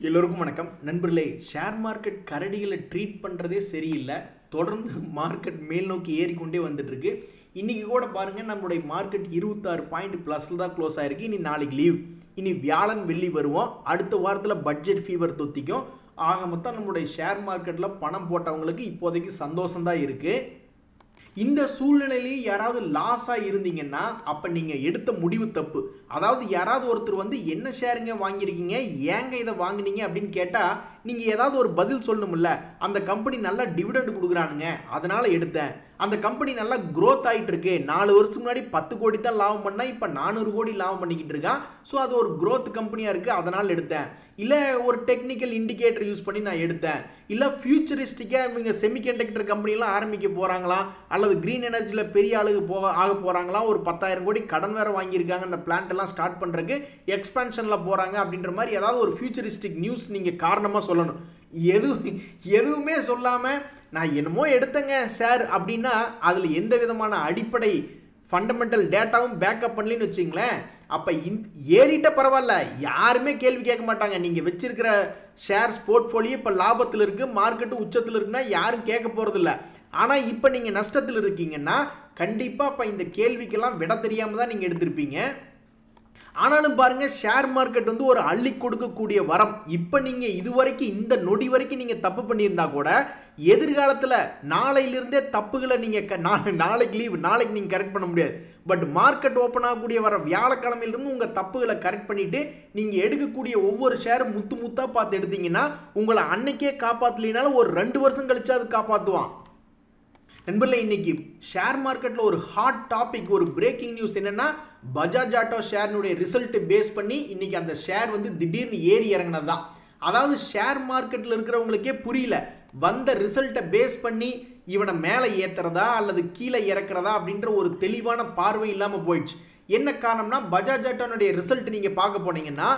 எல்லோருக்கும் வணக்கம் நண்பர்களே. ஷேர் மார்க்கெட் கரடிகளை ட்ரீட் பண்ணுறதே சரியில்லை. தொடர்ந்து மார்க்கெட் மேல் நோக்கி ஏறிக்கொண்டே வந்துட்டு இருக்கு. இன்றைக்கி கூட பாருங்கள், நம்மளுடைய மார்க்கெட் 26 பாயிண்ட் ப்ளஸில் தான் க்ளோஸ் ஆகிருக்கு. இனி நாளைக்கு லீவ், இனி வியாழன் வெள்ளி வருவோம். அடுத்த வாரத்தில் பட்ஜெட் ஃபீவர் தொத்திக்கும். ஆக மொத்தம் நம்மளுடைய ஷேர் மார்க்கெட்டில் பணம் போட்டவங்களுக்கு இப்போதைக்கு சந்தோஷம்தான் இருக்குது. இந்த சூழ்நிலையிலேயே யாராவது லாஸாக இருந்தீங்கன்னா அப்போ நீங்கள் எடுத்த முடிவு தப்பு. அதாவது யாராவது ஒருத்தர் வந்து என்ன ஷேருங்க வாங்கியிருக்கீங்க, ஏங்க இதை வாங்கினீங்க அப்படின்னு கேட்டால் நீங்கள் ஏதாவது ஒரு பதில் சொல்லணும்ல. அந்த கம்பெனி நல்லா டிவிடெண்ட் கொடுக்குறானுங்க, அதனால் எடுத்தேன். அந்த கம்பெனி நல்லா க்ரோத் ஆகிட்டு இருக்கு. 4 வருஷத்துக்கு முன்னாடி 10 கோடி தான் லாபம் பண்ணால் இப்போ 400 கோடி லாபம் பண்ணிக்கிட்டு இருக்கான். ஸோ அது ஒரு க்ரோத் கம்பெனியாக இருக்குது, அதனால் எடுத்தேன். இல்லை ஒரு டெக்னிக்கல் இண்டிகேட்டர் யூஸ் பண்ணி நான் எடுத்தேன். இல்லை ஃபியூச்சரிஸ்டிக்காக இவங்க செமிகண்டக்டர் கம்பெனிலாம் ஆரம்பிக்க போகிறாங்களாம், அல்லது க்ரீன் எனர்ஜியில் பெரிய ஆக போகிறாங்களாம். ஒரு 10,000 கோடி கடன் வேறு வாங்கியிருக்காங்க அந்த பிளான்ட் எல்லாம் ஸ்டார்ட் பண்ணுறதுக்கு, எக்ஸ்பென்ஷனில் போகிறாங்க அப்படின்ற மாதிரி ஏதாவது ஒரு ஃபியூச்சரிஸ்டிக் நியூஸ் நீங்கள் காரணமாக சொல்லணும். எதுவுமே சொல்லாமல் நான் என்னமோ எடுத்தேங்க சார் அப்படின்னா அதில் எந்த விதமான அடிப்படை ஃபண்டமெண்டல் டேட்டாவும் பேக்கப் பண்ணலன்னு வச்சிங்களேன். அப்போ ஏறிட்ட பரவாயில்ல, யாருமே கேள்வி கேட்க மாட்டாங்க. நீங்கள் வச்சிருக்கிற ஷேர்ஸ் போர்ட்ஃபோலியோ இப்போ லாபத்தில் இருக்குது, மார்க்கெட்டு உச்சத்தில் இருக்குன்னா யாரும் கேட்க போகிறதில்ல. ஆனால் இப்போ நீங்கள் நஷ்டத்தில் இருக்கீங்கன்னா கண்டிப்பாக இப்போ இந்த கேள்விக்கெல்லாம் விட தெரியாமல் தான் நீங்கள் எடுத்திருப்பீங்க. ஆனாலும் பாருங்க, ஷேர் மார்க்கெட் வந்து ஒரு அள்ளி கொடுக்கக்கூடிய வரம். இப்போ நீங்க இதுவரைக்கும் இந்த நொடி வரைக்கும் நீங்க தப்பு பண்ணியிருந்தா கூட எதிர்காலத்தில் நாளையிலிருந்தே தப்புகளை நீங்க நாளைக்கு லீவ், நாளைக்கு நீங்க கரெக்ட் பண்ண முடியாது. பட் மார்க்கெட் ஓப்பன் ஆகக்கூடிய வர வியாழக்கிழமையிலிருந்து உங்க தப்புகளை கரெக்ட் பண்ணிட்டு நீங்க எடுக்கக்கூடிய ஒவ்வொரு ஷேரும் முத்து முத்தா பார்த்து எடுத்தீங்கன்னா உங்களை அன்னைக்கே காப்பாற்றலினாலும் ஒரு 2 வருஷம் கழிச்சு அது காப்பாற்றுவான். நண்பர்களே, இன்னைக்கு ஷேர் மார்க்கெட்டில் ஒரு ஹாட் டாபிக், ஒரு பிரேக்கிங் நியூஸ் என்னன்னா, பஜாஜ் ஆட்டோ ஷேர்னுடைய ரிசல்ட் பேஸ் பண்ணி இன்னைக்கு அந்த ஷேர் வந்து திடீர்னு ஏறி இறங்கினது தான். அதாவது ஷேர் மார்க்கெட்டில் இருக்கிறவங்களுக்கே புரியல, வந்த ரிசல்ட்டை பேஸ் பண்ணி இவனை மேலே ஏற்றுறதா அல்லது கீழே இறக்குறதா அப்படின்ற ஒரு தெளிவான பார்வை இல்லாமல் போயிடுச்சு. என்ன காரணம்னா, பஜாஜ் ஆட்டோனுடைய ரிசல்ட் நீங்கள் பார்க்க போனீங்கன்னா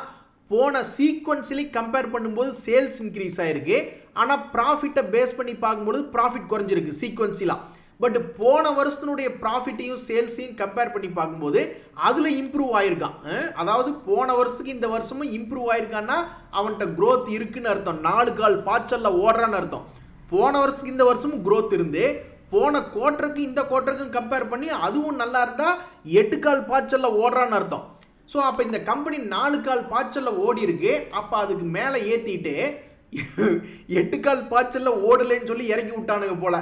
போன சீக்வன்ஸ்லி கம்பேர் பண்ணும்போது சேல்ஸ் இன்க்ரீஸ் ஆயிருக்கு. ஆனால் ப்ராஃபிட்டை பேஸ் பண்ணி பார்க்கும்போது ப்ராஃபிட் குறைஞ்சிருக்கு சீக்வன்ஸிலாம். பட் போன வருஷத்தினுடைய ப்ராஃபிட்டையும் சேல்ஸையும் கம்பேர் பண்ணி பார்க்கும்போது அதில் இம்ப்ரூவ் ஆயிருக்கான். அதாவது போன வருஷத்துக்கு இந்த வருஷமும் இம்ப்ரூவ் ஆயிருக்கான்னா அவன்கிட்ட க்ரோத் இருக்குன்னு அர்த்தம். 4 கால் பாய்ச்சலில் ஓடுறான்னு அர்த்தம். போன வருஷத்துக்கு இந்த வருஷமும் க்ரோத் இருந்து போன குவார்ட்டருக்கு இந்த குவார்ட்டருக்கும் கம்பேர் பண்ணி அதுவும் நல்லா இருந்தால் 8 கால் பாய்ச்சலில் ஓடுறான்னு அர்த்தம். ஸோ அப்போ இந்த கம்பெனி 4 கால் பாய்ச்சலில் ஓடி இருக்கு. அப்போ அதுக்கு மேலே ஏற்றிட்டு 8 கால் பாய்ச்சலில் ஓடலைன்னு சொல்லி இறக்கி விட்டானுங்க போல.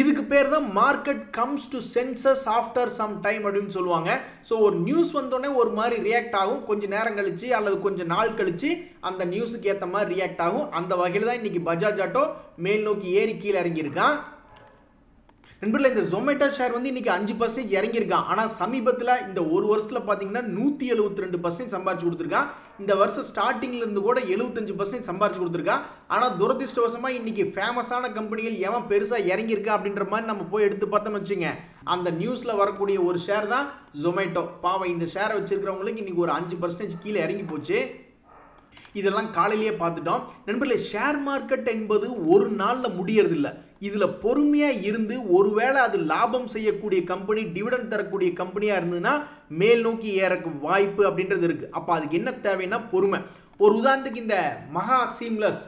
இதுக்கு பேர் தான் market comes to senses after some time அப்படின்னு சொல்லுவாங்க. ஸோ ஒரு நியூஸ் வந்தோடனே ஒரு மாதிரி ரியாக்ட் ஆகும், கொஞ்சம் நேரம் கழிச்சு அல்லது கொஞ்சம் நாள் கழிச்சு அந்த நியூஸுக்கு ஏற்ற மாதிரி ரியாக்ட் ஆகும். அந்த வகையில் தான் இன்னைக்கு பஜாஜ் ஆட்டோ மேல் நோக்கி ஏறி கீழே இறங்கியிருக்கான். நண்பர்களே, இந்த ஜொமேட்டோ ஷேர் வந்து இன்னைக்கு 5% இறங்கியிருக்கான். ஆனால் சமீபத்தில் இந்த ஒரு வருஷத்தில் பார்த்தீங்கன்னா 172% சம்பாரிச்சு கொடுத்துருக்கான். இந்த வருஷம் ஸ்டார்டிங்ல இருந்து கூட 75% சம்பாரிச்சு கொடுத்துருக்கான். ஆனால் துரதிருஷ்டவசமாக இன்னைக்கு ஃபேமஸான கம்பெனிகள் எவன் பெருசாக இறங்கியிருக்கா அப்படின்ற மாதிரி நம்ம போய் எடுத்து பார்த்தோம்னு வச்சுங்க, அந்த நியூஸில் வரக்கூடிய ஒரு ஷேர் தான் ஜொமேட்டோ. பாவம், இந்த ஷேரை வச்சிருக்கிறவங்களுக்கு இன்னைக்கு ஒரு 5% கீழே இறங்கி போச்சு. இதெல்லாம் காலையிலேயே பார்த்துட்டோம். நண்பர்களே, ஷேர் மார்க்கெட் என்பது ஒரு நாளில் முடியறதில்லை. இதில் பொறுமையாக இருந்து ஒருவேளை அது லாபம் செய்யக்கூடிய கம்பெனி, டிவிடெண்ட் தரக்கூடிய கம்பெனியாக இருந்ததுன்னா மேல் நோக்கி ஏறக்கு வாய்ப்பு அப்படின்றது இருக்குது. அப்போ அதுக்கு என்ன தேவைன்னா பொறுமை. ஒரு உதாரணத்துக்கு இந்த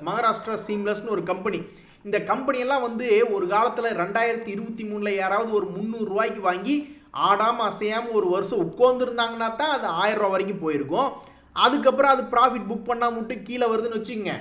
மகாராஷ்டிரா சீம்லெஸ்னு ஒரு கம்பெனி. இந்த கம்பெனியெல்லாம் வந்து ஒரு காலத்தில் 2023 யாராவது ஒரு 300 ரூபாய்க்கு வாங்கி ஆடாமல் அசையாமல் ஒரு வருஷம் உட்கார்ந்துருந்தாங்கன்னா தான் அது 1000 ரூபா வரைக்கும் போயிருக்கும். அதுக்கப்புறம் அது ப்ராஃபிட் புக் பண்ணாமல் விட்டு கீழே வருதுன்னு வச்சுக்கோங்க.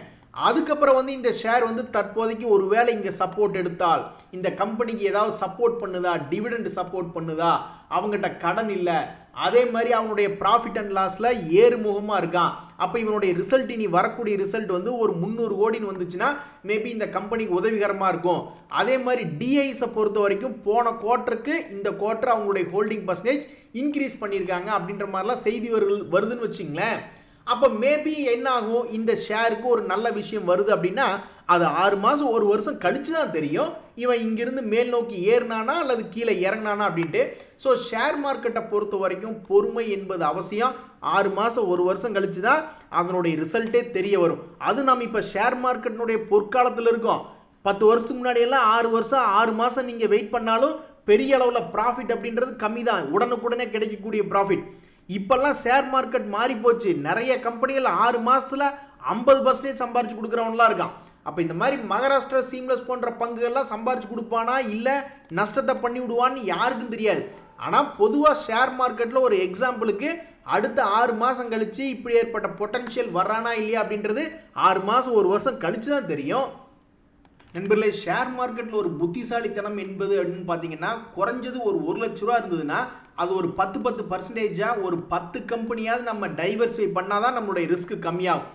அதுக்கப்புறம் வந்து இந்த ஷேர் வந்து தற்போதைக்கு ஒரு வேளை இங்கே சப்போர்ட் எடுத்தால் இந்த கம்பெனிக்கு ஏதாவது சப்போர்ட் பண்ணுதா, டிவிடெண்ட் சப்போர்ட் பண்ணுதா, அவங்ககிட்ட கடன் இல்லை, அதே மாதிரி அவனுடைய ப்ராஃபிட் அண்ட் லாஸில் ஏறுமுகமாக இருக்கான். அப்போ இவனுடைய ரிசல்ட், இனி வரக்கூடிய ரிசல்ட் வந்து ஒரு 300 கோடின்னு வந்துச்சுன்னா மேபி இந்த கம்பெனிக்கு உதவிகரமாக இருக்கும். அதே மாதிரி டிஐஸை பொறுத்த வரைக்கும் போன குவார்ட்டருக்கு இந்த குவார்ட்டர் அவங்களுடைய ஹோல்டிங் பர்சன்டேஜ் இன்க்ரீஸ் பண்ணியிருக்காங்க அப்படின்ற மாதிரிலாம் செய்தி வருதுன்னு வச்சுங்களேன். அப்போ மேபி என்ன ஆகும், இந்த ஷேருக்கு ஒரு நல்ல விஷயம் வருது அப்படின்னா அது 6 மாதம் ஒரு வருஷம் கழிச்சு தான் தெரியும் இவன் இங்கிருந்து மேல் நோக்கி ஏறினானா அல்லது கீழே இறங்கினானா அப்படின்ட்டு. ஸோ ஷேர் மார்க்கெட்டை பொறுத்த வரைக்கும் பொறுமை என்பது அவசியம். 6 மாதம் ஒரு வருஷம் கழிச்சு தான் அதனுடைய ரிசல்ட்டே தெரிய வரும். அது நம்ம இப்போ ஷேர் மார்க்கெட்டினுடைய பொற்காலத்தில் இருக்கோம். 10 வருஷத்துக்கு முன்னாடியெல்லாம் 6 வருஷம் 6 மாதம் நீங்கள் வெயிட் பண்ணாலும் பெரிய அளவில் ப்ராஃபிட் அப்படின்றது கம்மி தான், உடனுக்குடனே கிடைக்கக்கூடிய ப்ராஃபிட். இப்பெல்லாம் ஷேர் மார்க்கெட் மாறி போச்சு. நிறைய கம்பெனிகள் 6 மாசத்துல 50% சம்பாரிச்சு கொடுக்குறவன்லாம் இருக்கான். அப்போ இந்த மாதிரி மகாராஷ்டிரா சீம்லெஸ் போன்ற பங்குகள்லாம் சம்பாரிச்சு கொடுப்பானா இல்லை நஷ்டத்தை பண்ணி விடுவான்னு யாருக்கும் தெரியாது. ஆனால் பொதுவாக ஷேர் மார்க்கெட்டில் ஒரு எக்ஸாம்பிளுக்கு அடுத்த 6 மாதம் கழித்து இப்படி ஏற்பட்ட பொட்டன்ஷியல் வர்றானா இல்லையா அப்படின்றது 6 மாதம் 1 வருஷம் கழித்து தான் தெரியும். நண்பர்களே, ஷேர் மார்க்கெட்டில் ஒரு புத்திசாலித்தனம் என்பது அப்படின்னு பார்த்தீங்கன்னா குறைஞ்சது ஒரு 1 லட்ச ரூபா இருந்ததுன்னா அது ஒரு 10% ஒரு 10 கம்பெனியாவது நம்ம டைவர்சிஃபை பண்ணால் தான் நம்மளுடைய ரிஸ்க் கம்மியாகும்.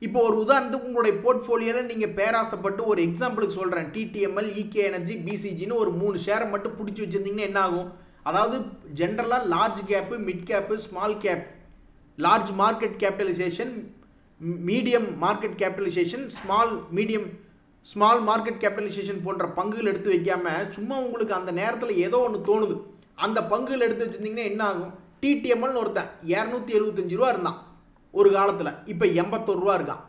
இப்போ ஒரு உதாரணத்துக்கு உங்களுடைய போர்ட்ஃபோலியோவில் நீங்கள் பேராசைப்பட்டு ஒரு எக்ஸாம்பிளுக்கு சொல்கிறேன், டிடிஎம்எல், இகே எனர்ஜி, பிசிஜின்னு ஒரு 3 ஷேரை மட்டும் பிடிச்சி வச்சுருந்தீங்கன்னா என்ன ஆகும்? அதாவது ஜென்ரலாக large gap, mid gap, small cap, large market capitalisation, medium market capitalisation, small market capitalisation போன்ற பங்குகள் எடுத்து வைக்காமல் சும்மா உங்களுக்கு அந்த நேரத்தில் ஏதோ ஒன்று தோணுது அந்த பங்குகள் எடுத்து வச்சுருந்தீங்கன்னா என்ன ஆகும்? டிடிஎம்எல்னு ஒருத்தன் 275 ரூபா இருந்தான் ஒரு காலத்தில், இப்போ 81 ரூபா இருக்கான்.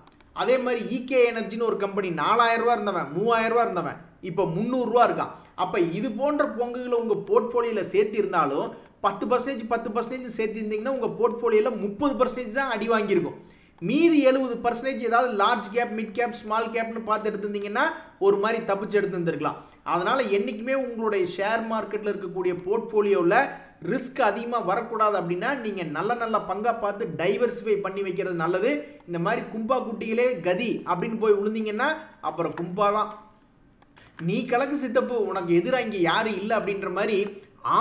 அதே மாதிரி இகே எனர்ஜின்னு ஒரு கம்பெனி 4000 ரூபா இருந்தவன் 3000 ரூபா இருந்தவன் இப்போ 300 ரூபா இருக்கான். அப்போ இது போன்ற பங்குகளை உங்கள் போர்ட்ஃபோலியோவில் சேர்த்திருந்தாலும் 10% சேர்த்திருந்தீங்கன்னா உங்கள் போர்ட்ஃபோலியோவில் 30% தான் அடி வாங்கியிருக்கும். மீதி 70% ஏதாவது large cap, mid cap, small கேப்னு பார்த்து எடுத்திருந்தீங்கன்னா ஒரு மாதிரி தப்பிச்சு எடுத்துருந்துருக்கலாம். அதனால் என்றைக்குமே உங்களுடைய ஷேர் மார்க்கெட்டில் இருக்கக்கூடிய போர்ட்ஃபோலியோவில் ரிஸ்க் அதிகமாக வரக்கூடாது அப்படின்னா நீங்கள் நல்ல பங்காக பார்த்து டைவர்சிஃபை பண்ணி வைக்கிறது நல்லது. இந்த மாதிரி கும்பா குட்டிகளே கதி அப்படின்னு போய் விழுந்தீங்கன்னா அப்புறம் கும்பா தான். நீ கலக்கு சித்தப்பு, உனக்கு எதிராக இங்கே யாரும் இல்லை அப்படின்ற மாதிரி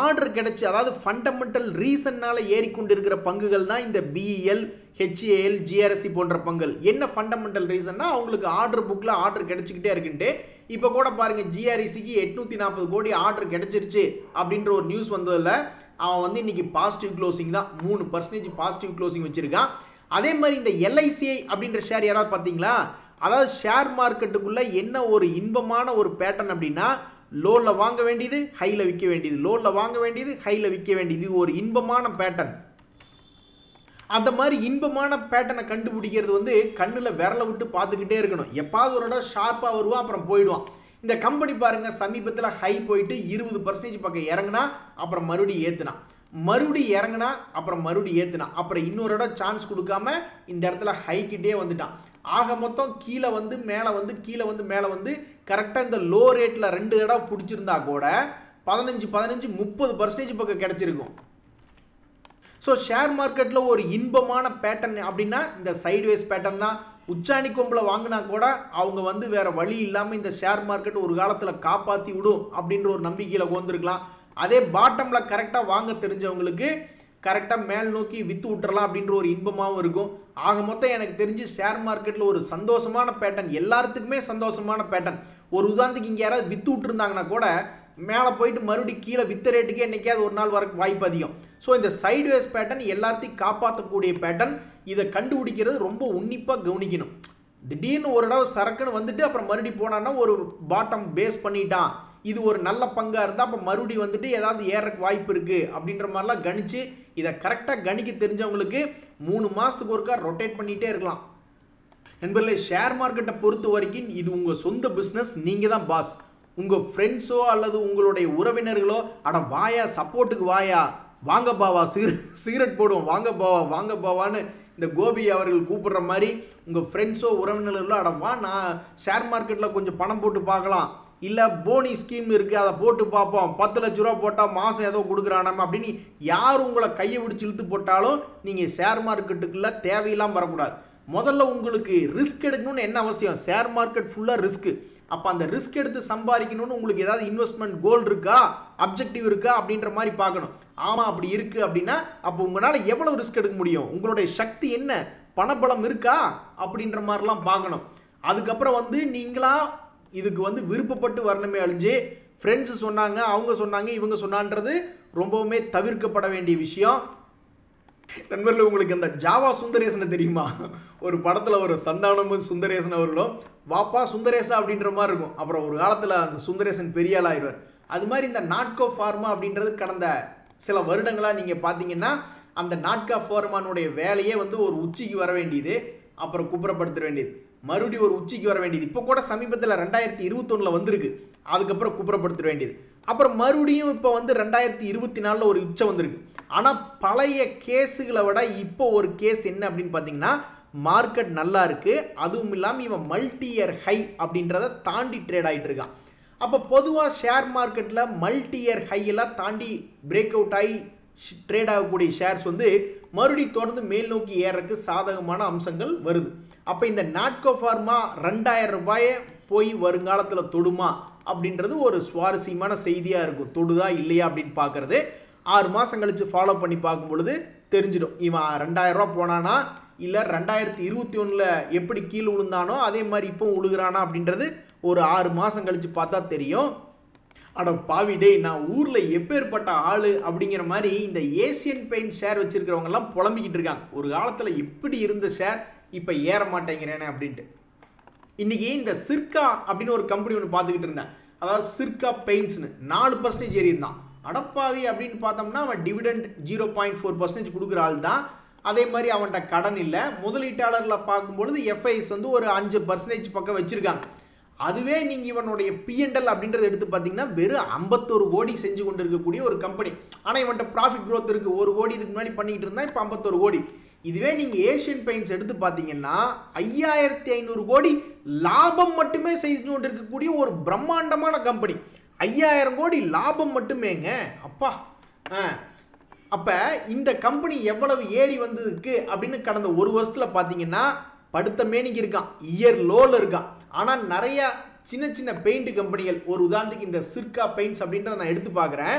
ஆர்டர் கிடைச்சி, அதாவது ஃபண்டமெண்டல் ரீசன்னால் ஏறிக்கொண்டு இருக்கிற பங்குகள் தான் இந்த பிஇஎல், ஹெச்ஏஎல், ஜிஆர்எஸ்சி போன்ற பங்குகள். என்ன ஃபண்டமெண்டல் ரீசன்னா அவங்களுக்கு ஆர்டர் புக்கில் ஆர்டர் கிடைச்சிக்கிட்டே இருக்குன்ட்டு. இப்போ கூட பாருங்கள், ஜிஆர்இசிக்கு 840 கோடி ஆர்டர் கிடைச்சிருச்சு அப்படின்ற ஒரு நியூஸ் வந்ததில் அவன் வந்து இன்னைக்கு பாசிட்டிவ் க்ளோசிங் தான், 3% பாசிட்டிவ் க்ளோசிங் வச்சுருக்கான். அதே மாதிரி இந்த எல்ஐசிஐ அப்படின்ற ஷேர் யாராவது பார்த்தீங்களா? அதாவது ஷேர் மார்க்கெட்டுக்குள்ளே என்ன ஒரு இன்பமான ஒரு பேட்டர்ன் அப்படின்னா, லோவில் வாங்க வேண்டியது, ஹையில் விற்க வேண்டியது, லோவில் வாங்க வேண்டியது, ஹையில் விற்க வேண்டியது. இது ஒரு இன்பமான பேட்டர்ன். அந்த மாதிரி இன்பமான பேட்டர்னை கண்டுபிடிக்கிறது வந்து கண்ணில் விரலை விட்டு பார்த்துக்கிட்டே இருக்கணும். எப்பாவது ஒரு இடம் ஷார்ப்பாக வருவான், அப்புறம் போயிடுவான். இந்த கம்பெனி பாருங்கள், சமீபத்தில் ஹை போயிட்டு 20% பக்கம் இறங்குனா, அப்புறம் மறுபடியும் ஏற்றுனா, மறுபடியும் இறங்குனா, அப்புறம் மறுபடியும் ஏற்றுனா, அப்புறம் இன்னொரு இடம் சான்ஸ் கொடுக்காம இந்த இடத்துல ஹைக்கிட்டே வந்துட்டான். ஆக மொத்தம் கீழே வந்து மேலே வந்து கீழே வந்து மேலே வந்து கரெக்டாக இந்த லோ ரேட்டில் 2 இடம் பிடிச்சிருந்தா கூட 15-30% பக்கம் கிடச்சிருக்கும். ஸோ ஷேர் மார்க்கெட்டில் ஒரு இன்பமான பேட்டர்ன் அப்படின்னா இந்த சைட்வேஸ் பேட்டர்ன் தான். உச்சாணி கொம்பில் வாங்கினா கூட அவங்க வந்து வேறு வழி இல்லாமல் இந்த ஷேர் மார்க்கெட் ஒரு காலத்தில் காப்பாற்றி விடும் அப்படின்ற ஒரு நம்பிக்கையில் கோந்துருக்கலாம். அதே பாட்டமில் கரெக்டாக வாங்க தெரிஞ்சவங்களுக்கு கரெக்டாக மேல் நோக்கி விற்று விட்டுறலாம் அப்படின்ற ஒரு இன்பமாகவும் இருக்கும். ஆக மொத்தம் எனக்கு தெரிஞ்சு ஷேர் மார்க்கெட்டில் ஒரு சந்தோஷமான பேட்டர்ன், எல்லாத்துக்குமே சந்தோஷமான பேட்டர்ன். ஒரு உதாரணத்துக்கு இங்கே யாராவது விற்று விட்டுருந்தாங்கன்னா கூட மேலே போயிட்டு மறுபடியும் கீழே வித்த ரேட்டுக்கே என்றைக்காவது ஒரு நாள் வர வாய்ப்பு அதிகம். ஸோ இந்த சைட்வேஸ் பேட்டர்ன் எல்லாத்தையும் காப்பாற்றக்கூடிய பேட்டர்ன். இதை கண்டுபிடிக்கிறது ரொம்ப உன்னிப்பாக கவனிக்கணும். திடீர்னு ஒரு இடம் சரக்குன்னு வந்துட்டு அப்புறம் மறுபடியும் போனான்னா ஒரு பாட்டம் பேஸ் பண்ணிட்டான், இது ஒரு நல்ல பங்காக இருந்தால் அப்போ மறுபடியும் வந்துட்டு ஏதாவது ஏறக்கு வாய்ப்பு இருக்குது அப்படின்ற மாதிரிலாம் கணிச்சு இதை கரெக்டாக கணிக்க தெரிஞ்சவங்களுக்கு 3 மாதத்துக்கு ஒருக்கா ரொட்டேட் பண்ணிகிட்டே இருக்கலாம். நண்பர்களே, ஷேர் மார்க்கெட்டை பொறுத்த வரைக்கும் இது உங்கள் சொந்த பிஸ்னஸ், நீங்கள் தான் பாஸ். உங்கள் ஃப்ரெண்ட்ஸோ அல்லது உங்களுடைய உறவினர்களோ அட வாயா சப்போர்ட்டுக்கு வாயா, வாங்க பாவா சிகரெட் போடுவோம், வாங்க பாவான்னு இந்த கோபி அவர்கள் கூப்பிடுற மாதிரி உங்கள் ஃப்ரெண்ட்ஸோ உறவினர்களோ அட வா நான் ஷேர் மார்க்கெட்டில் கொஞ்சம் பணம் போட்டு பார்க்கலாம், இல்லை போனி ஸ்கீம் இருக்குது அதை போட்டு பார்ப்போம், 10 லட்ச ரூபா போட்டால் மாதம் ஏதோ கொடுக்குறானாம அப்படின்னு யார் உங்களை கையை பிடிச்சி இழுத்து போட்டாலும் நீங்கள் ஷேர் மார்க்கெட்டுக்குள்ளே தேவையில்லாமல் வரக்கூடாது. முதல்ல உங்களுக்கு ரிஸ்க் எடுக்கணும்னு என்ன அவசியம்? ஷேர் மார்க்கெட் ஃபுல்லாக ரிஸ்க்கு. அப்போ அந்த ரிஸ்க் எடுத்து சம்பாதிக்கணும்னு உங்களுக்கு ஏதாவது இன்வெஸ்ட்மெண்ட் கோல் இருக்கா, அப்ஜெக்டிவ் இருக்கா அப்படின்ற மாதிரி பார்க்கணும். ஆமாம் அப்படி இருக்குது அப்படின்னா அப்போ உங்களால் எவ்வளோ ரிஸ்க் எடுக்க முடியும், உங்களுடைய சக்தி என்ன, பணபலம் இருக்கா அப்படின்ற மாதிரிலாம் பார்க்கணும். அதுக்கப்புறம் வந்து நீங்களா இதுக்கு வந்து விருப்பப்பட்டு வரணுமே அழிஞ்சு ஃப்ரெண்ட்ஸ் சொன்னாங்க, அவங்க சொன்னாங்க, இவங்க சொன்னான்றது ரொம்பவுமே தவிர்க்கப்பட வேண்டிய விஷயம். நண்பர்கள், உங்களுக்கு அந்த ஜாவா சுந்தரேசனை தெரியுமா? ஒரு படத்தில் ஒரு சந்தானமும் சுந்தரேசன் அவர்களும் வாப்பா சுந்தரேசா அப்படின்ற மாதிரி இருக்கும். அப்புறம் ஒரு காலத்தில் அந்த சுந்தரேசன் பெரிய ஆள் ஆயிடுவார். அது மாதிரி இந்த நாட்கோ ஃபார்மா அப்படின்றது கடந்த சில வருடங்களாக நீங்கள் பார்த்தீங்கன்னா அந்த நாட்கா ஃபார்மானுடைய வேலையே வந்து ஒரு உச்சிக்கு வர வேண்டியது, அப்புறம் குப்புறப்படுத்த வேண்டியது, மறுபடியும் ஒரு உச்சிக்கு வர வேண்டியது. இப்போ கூட சமீபத்தில் 2021 வந்திருக்கு, அதுக்கப்புறம் குப்புறப்படுத்த வேண்டியது, அப்புறம் மறுபடியும் இப்போ வந்து 2024 ஒரு உச்சம் வந்திருக்கு. ஆனால் பழைய கேஸுகளை விட இப்போ ஒரு கேஸ் என்ன அப்படின்னு பார்த்தீங்கன்னா மார்க்கெட் நல்லா இருக்கு, அதுவும் இல்லாமல் இவன் மல்டி இயர் ஹை அப்படின்றத தாண்டி ட்ரேட் ஆகிட்டு இருக்கான். அப்போ பொதுவாக ஷேர் மார்க்கெட்டில் மல்டி இயர் ஹையெல்லாம் தாண்டி பிரேக் அவுட் ஆகி ட்ரேட் ஆகக்கூடிய ஷேர்ஸ் வந்து மறுபடியும் தொடர்ந்து மேல் நோக்கி ஏறக்கு சாதகமான அம்சங்கள் வருது. அப்போ இந்த நாட்கோ ஃபார்மா 2000 ரூபாயை போய் வருங்காலத்தில் தொடுமா அப்படின்றது ஒரு சுவாரஸ்யமான செய்தியாக இருக்கும். தொடுதா இல்லையா அப்படின்னு பார்க்குறது 6 மாதம் கழித்து ஃபாலோ பண்ணி பார்க்கும் பொழுது தெரிஞ்சிடும். இவன் 2000 ரூபா போனானா இல்லை 2021 எப்படி கீழே விழுந்தானோ அதே மாதிரி இப்போ விழுகிறானா அப்படின்றது ஒரு 6 மாதம் கழித்து பார்த்தா தெரியும். அட பாவி டே, நான் ஊரில் எப்பேற்பட்ட ஆள் அப்படிங்கிற மாதிரி இந்த ஏசியன் பெயிண்ட் ஷேர் வச்சுருக்கிறவங்கெல்லாம் புலம்பிக்கிட்டு இருக்காங்க. ஒரு காலத்தில் எப்படி இருந்த ஷேர் இப்போ ஏற மாட்டேங்கிறேனே அப்படின்ட்டு. இன்றைக்கி இந்த சிர்கா அப்படின்னு ஒரு கம்பெனி ஒன்று பார்த்துக்கிட்டு இருந்தேன். அதாவது சிர்கா பெயிண்ட்ஸ்னு 4% ஏறி இருந்தான். அடப்பாவி அப்படின்னு பார்த்தோம்னா அவன் டிவிடெண்ட் 0.4% கொடுக்குற ஆள் தான். அதே மாதிரி அவன்கிட்ட கடன் இல்லை. முதலீட்டாளரில் பார்க்கும்பொழுது எஃப்ஐஎஸ் வந்து ஒரு 5% பக்கம் வச்சுருக்காங்க. அதுவே நீங்கள் இவனுடைய P&L அப்படின்றத எடுத்து பார்த்தீங்கன்னா வெறும் 51 கோடி செஞ்சு கொண்டு இருக்கக்கூடிய ஒரு கம்பெனி. ஆனால் இவன்கிட்ட ப்ராஃபிட் க்ரோத் இருக்குது. 1 கோடி இதுக்கு முன்னாடி பண்ணிக்கிட்டு இருந்தால் இப்போ 51 கோடி. இதுவே நீங்கள் ஏஷியன் பெயிண்ட்ஸ் எடுத்து பார்த்தீங்கன்னா 5500 கோடி லாபம் மட்டுமே செய்து கொண்டு இருக்கக்கூடிய ஒரு பிரம்மாண்டமான கம்பெனி. 5000 கோடி லாபம் மட்டுமேங்க அப்பா. அப்போ இந்த கம்பெனி எவ்வளவு ஏறி வந்ததுக்கு அப்படின்னு கடந்த ஒரு வருஷத்தில் பார்த்தீங்கன்னா படுத்த மேனிக்கு இருக்கான், இயர் லோவில் இருக்கான். ஆனால் நிறைய சின்ன சின்ன பெயிண்ட் கம்பெனிகள், ஒரு உதாரணத்துக்கு இந்த சிர்கா பெயிண்ட்ஸ் அப்படின்றத நான் எடுத்து பார்க்குறேன்.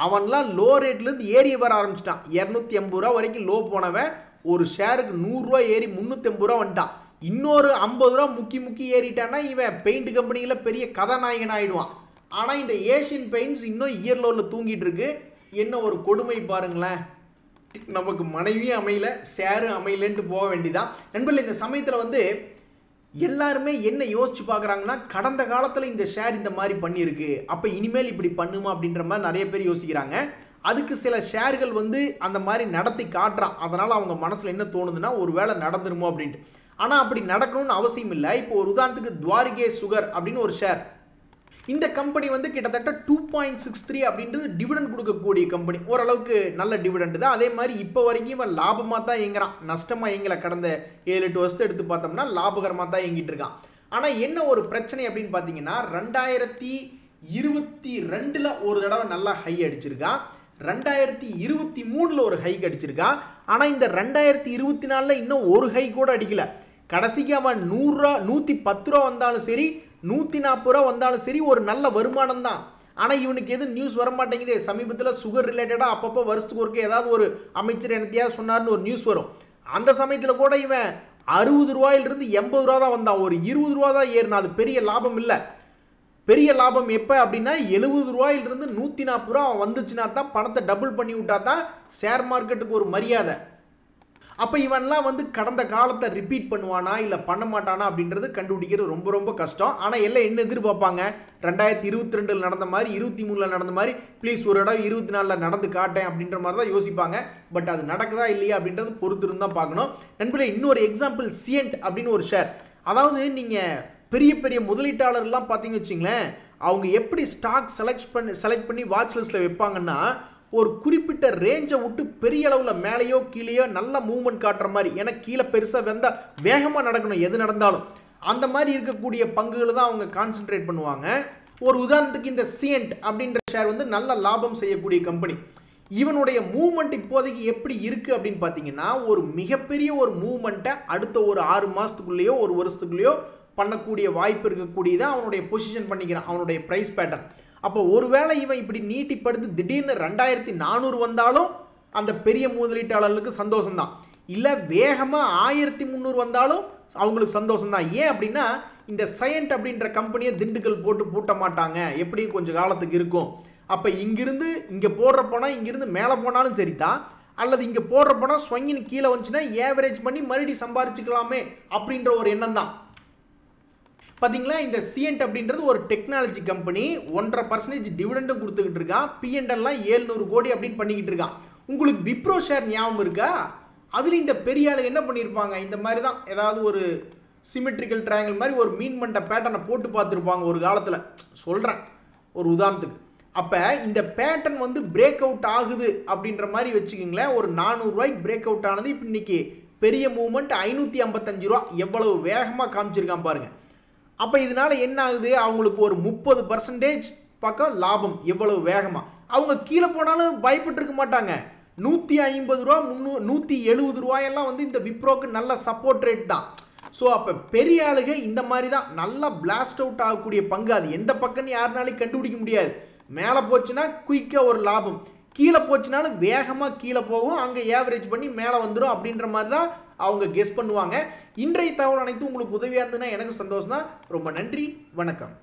அவன்லாம் லோ ரேட்லேருந்து ஏறி வர ஆரம்பிச்சிட்டான். 280 ரூபா வரைக்கும் லோ போனவன் ஒரு ஷேருக்கு 100 ரூபா ஏறி 350 ரூபா வந்துட்டான். இன்னொரு 50 ரூபா முக்கி ஏறிட்டான்னா இவன் பெயிண்ட் கம்பெனிகளில் பெரிய கதாநாயகன் ஆகிடுவான். ஆனால் இந்த ஏஷியன் பெயிண்ட்ஸ் இன்னும் இயர் லோவில் தூங்கிட்டு இருக்கு. என்ன ஒரு கொடுமை பாருங்களேன். நமக்கு மனைவியும் அமையல, ஷேரும் அமையலன்ட்டு போக வேண்டியதான். நண்பர்கள், இந்த சமயத்தில் வந்து எல்லாருமே என்ன யோசிச்சு பார்க்குறாங்கன்னா கடந்த காலத்தில் இந்த ஷேர் இந்த மாதிரி பண்ணியிருக்கு, அப்போ இனிமேல் இப்படி பண்ணுமா அப்படின்ற மாதிரி நிறைய பேர் யோசிக்கிறாங்க. அதுக்கு சில ஷேர்கள் வந்து அந்த மாதிரி நடத்தி காட்டுறான். அதனால் அவங்க மனசில் என்ன தோணுதுன்னா ஒரு வேளை நடந்துருமோ அப்படின்ட்டு. ஆனால் அப்படி நடக்கணும்னு அவசியம் இல்லை. இப்போ ஒரு உதாரணத்துக்கு துவாரிகே சுகர் அப்படின்னு ஒரு ஷேர். இந்த கம்பெனி வந்து கிட்டத்தட்ட 2.63 அப்படின்றது டிவிடெண்ட் கொடுக்கக்கூடிய கம்பெனி. ஓரளவுக்கு நல்ல டிவிடெண்ட் தான். அதே மாதிரி இப்போ வரைக்கும் இவன் லாபமாக தான் இயங்குறான், நஷ்டமாக இயங்கலை. கடந்த 7-8 வருஷத்தை எடுத்து பார்த்தோம்னா லாபகரமாக தான் இயங்கிட்டு இருக்கான். ஆனால் என்ன ஒரு பிரச்சனை அப்படின்னு பார்த்தீங்கன்னா 2022 ஒரு தடவை நல்லா ஹை அடிச்சிருக்கான், 2023 ஒரு ஹைக் அடிச்சிருக்கான். ஆனால் இந்த 2024 இன்னும் ஒரு ஹை கூட அடிக்கல. கடைசிக்கு அவன் 100 ரூபா 110 ரூபா வந்தாலும் சரி, 140 ரூபா வந்தாலும் சரி ஒரு நல்ல வருமானம் தான். ஆனால் இவனுக்கு எதுவும் நியூஸ் வர மாட்டேங்குது. சமீபத்தில் சுகர் ரிலேட்டடாக அப்பப்போ வருஷத்துக்கு ஒருக்க ஏதாவது ஒரு அமைச்சர் என்னத்தையாவது சொன்னார்னு ஒரு நியூஸ் வரும். அந்த சமயத்தில் கூட இவன் 60 ரூபாயிலிருந்து 80 ரூபா தான் வந்தான். ஒரு 20 ரூபா தான் ஏறினா. அது பெரிய லாபம் இல்லை. பெரிய லாபம் எப்போ அப்படின்னா 70 ரூபாயிலிருந்து 140 ரூபா வந்துச்சுன்னா தான் பணத்தை டபுள் பண்ணி விட்டா தான் ஷேர் மார்க்கெட்டுக்கு ஒரு மரியாதை. அப்போ இவன்லாம் வந்து கடந்த காலத்தை ரிப்பீட் பண்ணுவானா இல்லை பண்ண மாட்டானா அப்படின்றது கண்டுபிடிக்கிறது ரொம்ப ரொம்ப கஷ்டம். ஆனால் எல்லாம் என்ன எதிர்பார்ப்பாங்க, 2022 நடந்த மாதிரி 23 நடந்த மாதிரி ப்ளீஸ் ஒரு இடம் 24 நடந்து காட்டேன் அப்படின்ற மாதிரி தான் யோசிப்பாங்க. பட் அது நடக்குதா இல்லையா அப்படின்றது பொறுத்திருந்து தான் பார்க்கணும். நண்பர்களே, இன்னொரு எக்ஸாம்பிள் சியன்ட் அப்படின்னு ஒரு ஷேர். அதாவது நீங்கள் பெரிய பெரிய முதலீட்டாளர்லாம் பார்த்தீங்க வச்சிங்களேன், அவங்க எப்படி ஸ்டாக் செலக்ட் பண்ணி வாட்ச் லிஸ்ட்டில் வைப்பாங்கன்னா ஒரு குறிப்பிட்ட ரேஞ்சை விட்டு பெரிய அளவில் மேலேயோ கீழேயோ நல்ல மூவ்மெண்ட் காட்டுற மாதிரி. ஏன்னா கீழே பெருசாக வந்தால் வேகமாக நடக்கணும் எது நடந்தாலும். அந்த மாதிரி இருக்கக்கூடிய பங்குகளை தான் அவங்க கான்சென்ட்ரேட் பண்ணுவாங்க. ஒரு உதாரணத்துக்கு இந்த சியன்ட் அப்படின்ற ஷேர் வந்து நல்ல லாபம் செய்யக்கூடிய கம்பெனி. இவனுடைய மூவ்மெண்ட் இப்போதைக்கு எப்படி இருக்குது அப்படின்னு பார்த்தீங்கன்னா ஒரு மிகப்பெரிய ஒரு மூவ்மெண்ட்டை அடுத்த ஒரு 6 மாதத்துக்குள்ளேயோ ஒரு வருஷத்துக்குள்ளேயோ பண்ணக்கூடிய வாய்ப்பு இருக்கக்கூடியதான் அவனுடைய பொசிஷன் பண்ணிக்கிறான், அவனுடைய ப்ரைஸ் பேட்டர்ன். அப்போ ஒருவேளை இவன் இப்படி நீட்டிப்படுத்தி திடீர்னு 2400 வந்தாலும் அந்த பெரிய முதலீட்டாளர்களுக்கு சந்தோஷம்தான். இல்லை வேகமாக 1300 வந்தாலும் அவங்களுக்கு சந்தோஷம்தான். ஏன் அப்படின்னா இந்த சயன்ட் அப்படின்ற கம்பெனியை திண்டுக்கல் போட்டு பூட்ட மாட்டாங்க, எப்படியும் கொஞ்சம் காலத்துக்கு இருக்கும். அப்போ இங்கிருந்து இங்கே போடுற போனால் இங்கிருந்து மேலே போனாலும் சரி தான், அல்லது இங்கே போடுற போனால் ஸ்வங்கின்னு கீழே வந்துச்சுன்னா ஏவரேஜ் பண்ணி மறுபடியும் சம்பாரிச்சுக்கலாமே அப்படின்ற ஒரு எண்ணம் தான். பார்த்தீங்களா, இந்த சியன்ட் அப்படின்றது ஒரு டெக்னாலஜி கம்பெனி. 1.5% டிவிடெண்டும் கொடுத்துக்கிட்டு இருக்கான். P&Lலாம் 700 கோடி அப்படின்னு பண்ணிக்கிட்டு இருக்கான். உங்களுக்கு விப்ரோ ஷேர் ஞாபகம் இருக்கா? அதுலேயும் இந்த பெரிய ஆளு என்ன பண்ணியிருப்பாங்க, இந்த மாதிரி தான் ஏதாவது ஒரு சிமெட்ரிக்கல் ட்ரையாங்கிள் மாதிரி ஒரு மீன் மண்ட பேட்டர்னை போட்டு பார்த்துருப்பாங்க ஒரு காலத்தில். சொல்கிறேன் ஒரு உதாரணத்துக்கு. அப்போ இந்த பேட்டர்ன் வந்து பிரேக் அவுட் ஆகுது அப்படின்ற மாதிரி வச்சுக்கிங்களேன். ஒரு 400 ரூபாய்க்கு பிரேக் அவுட் ஆனது இப்போ இன்னைக்கு பெரிய மூவ்மெண்ட் 555 ரூபா எவ்வளவு வேகமாக காமிச்சிருக்கான் பாருங்க. அப்போ இதனால என்ன ஆகுது, அவங்களுக்கு ஒரு 30% பக்கம் லாபம். எவ்வளவு வேகமாக அவங்க கீழே போனாலும் பயப்பட்டு இருக்க மாட்டாங்க. 150 ரூபா 170 ரூபாயெல்லாம் வந்து இந்த விப்ரோக்கு நல்ல சப்போர்ட் ரேட் தான். ஸோ அப்போ பெரிய ஆளுக இந்த மாதிரி தான் நல்லா பிளாஸ்ட் அவுட் ஆகக்கூடிய பங்கு. அது எந்த பக்கம்னு யாருனாலையும் கண்டுபிடிக்க முடியாது. மேலே போச்சுன்னா குயிக்காக ஒரு லாபம், கீழே போச்சுனாலும் வேகமாக கீழே போகும், அங்கே ஏவரேஜ் பண்ணி மேலே வந்துடும் அப்படின்ற மாதிரி தான் அவங்க கெஸ் பண்ணுவாங்க. இன்றைய தகவல் அனைத்தும் உங்களுக்கு உதவியாக இருந்ததுன்னா எனக்கு சந்தோஷம் தான். ரொம்ப நன்றி, வணக்கம்.